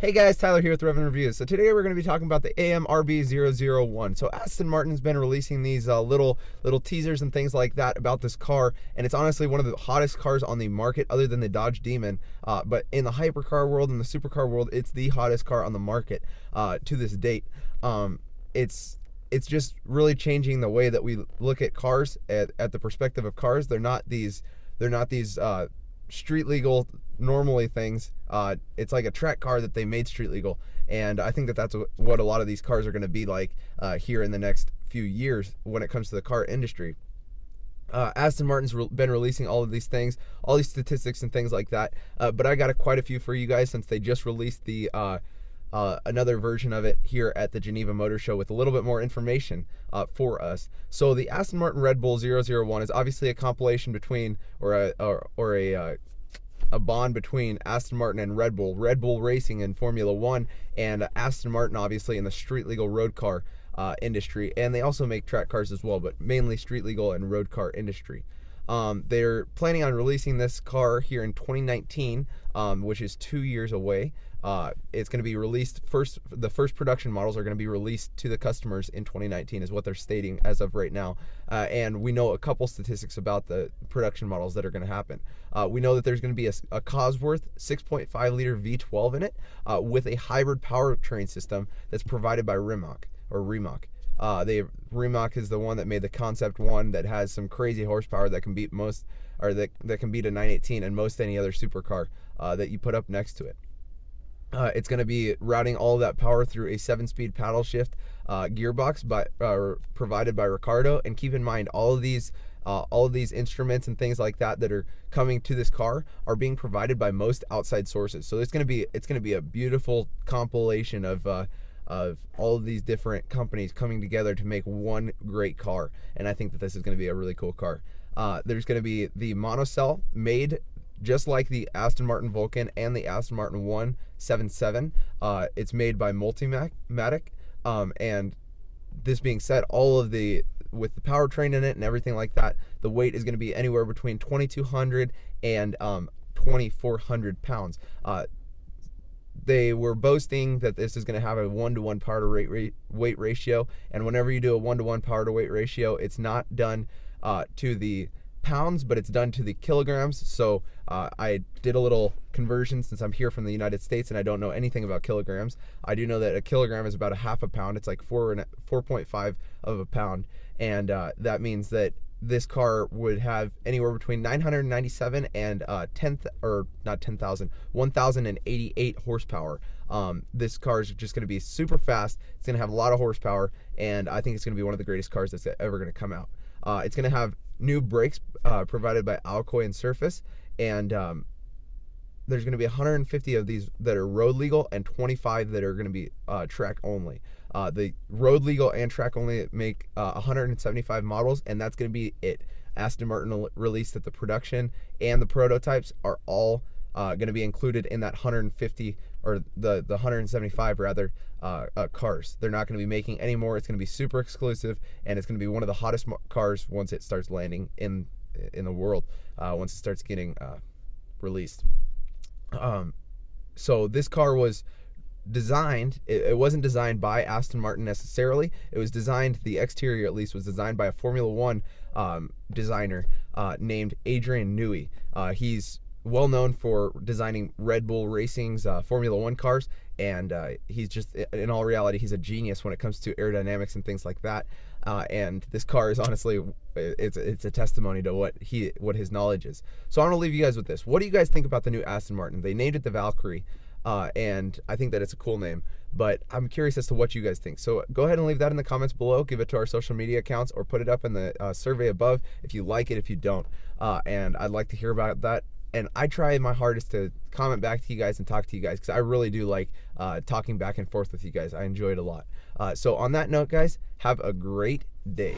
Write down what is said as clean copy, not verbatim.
Hey guys, Tyler here with Revvin Reviews. So today we're going to be talking about the AMRB001. So Aston Martin's been releasing these little teasers and things like that about this car, and it's honestly one of the hottest cars on the market other than the Dodge Demon. But in the hypercar world and the supercar world, it's the hottest car on the market to this date. It's just really changing the way that we look at cars at the perspective of cars. They're not these street legal normally things. It's like a track car that they made street legal, and I think that that's what a lot of these cars are going to be like here in the next few years when it comes to the car industry. Aston Martin's been releasing all of these things, all these statistics and things like that, but I got quite a few for you guys since they just released the another version of it here at the Geneva Motor Show with a little bit more information for us. So the Aston Martin Red Bull 001 is obviously a compilation between, or a bond between Aston Martin and Red Bull Racing in Formula One, and Aston Martin obviously in the street legal road car industry, and they also make track cars as well, but mainly street legal and road car industry. They're planning on releasing this car here in 2019, which is 2 years away. It's going to be released first. The first production models are going to be released to the customers in 2019 is what they're stating as of right now. And we know a couple statistics about the production models that are going to happen. We know that there's going to be a Cosworth 6.5 liter V12 in it with a hybrid powertrain system that's provided by Rimac. Rimac is the one that made the Concept One that has some crazy horsepower that can beat most, or that can beat a 918 and most any other supercar that you put up next to it. It's going to be routing all of that power through a 7-speed paddle shift gearbox provided by Ricardo. And keep in mind, all of these instruments and things like that that are coming to this car are being provided by most outside sources. So it's going to be a beautiful compilation of all of these different companies coming together to make one great car. And I think that this is going to be a really cool car. There's going to be the monocell made just like the Aston Martin Vulcan and the Aston Martin 177. It's made by Multimatic. And this being said, with the powertrain in it and everything like that, the weight is going to be anywhere between 2,200 and 2,400 pounds. They were boasting that this is going to have a 1-to-1 power to weight ratio, and whenever you do a 1-to-1 power to weight ratio, it's not done to the pounds, but it's done to the kilograms. So I did a little conversion since I'm here from the United States and I don't know anything about kilograms. I do know that a kilogram is about a half a pound. It's like 4.5 of a pound, and that means that this car would have anywhere between 997 and 1,088 horsepower. This car is just going to be super fast. It's going to have a lot of horsepower, and I think it's going to be one of the greatest cars that's ever going to come out. It's going to have new brakes provided by Alcoy and Surface, and there's going to be 150 of these that are road legal and 25 that are going to be track only. The road legal and track only make 175 models, and that's going to be it. Aston Martin released that the production and the prototypes are all going to be included in that 150, or the 175 rather, cars. They're not going to be making any more. It's going to be super exclusive, and it's going to be one of the hottest cars once it starts landing in the world, once it starts getting released. So this car was designed, it wasn't designed by Aston Martin necessarily. It was designed, the exterior at least, was designed by a Formula One designer named Adrian Newey. He's well known for designing Red Bull Racing's Formula One cars, and he's just, in all reality, he's a genius when it comes to aerodynamics and things like that. And this car is honestly, it's a testimony to what his knowledge is. So I'm gonna leave you guys with this. What do you guys think about the new Aston Martin? They named it the Valkyrie, and I think that it's a cool name, but I'm curious as to what you guys think. So go ahead and leave that in the comments below. Give it to our social media accounts, or put it up in the survey above if you like it, if you don't. And I'd like to hear about that. And I try my hardest to comment back to you guys and talk to you guys, because I really do like talking back and forth with you guys. I enjoy it a lot. So on that note, guys, have a great day.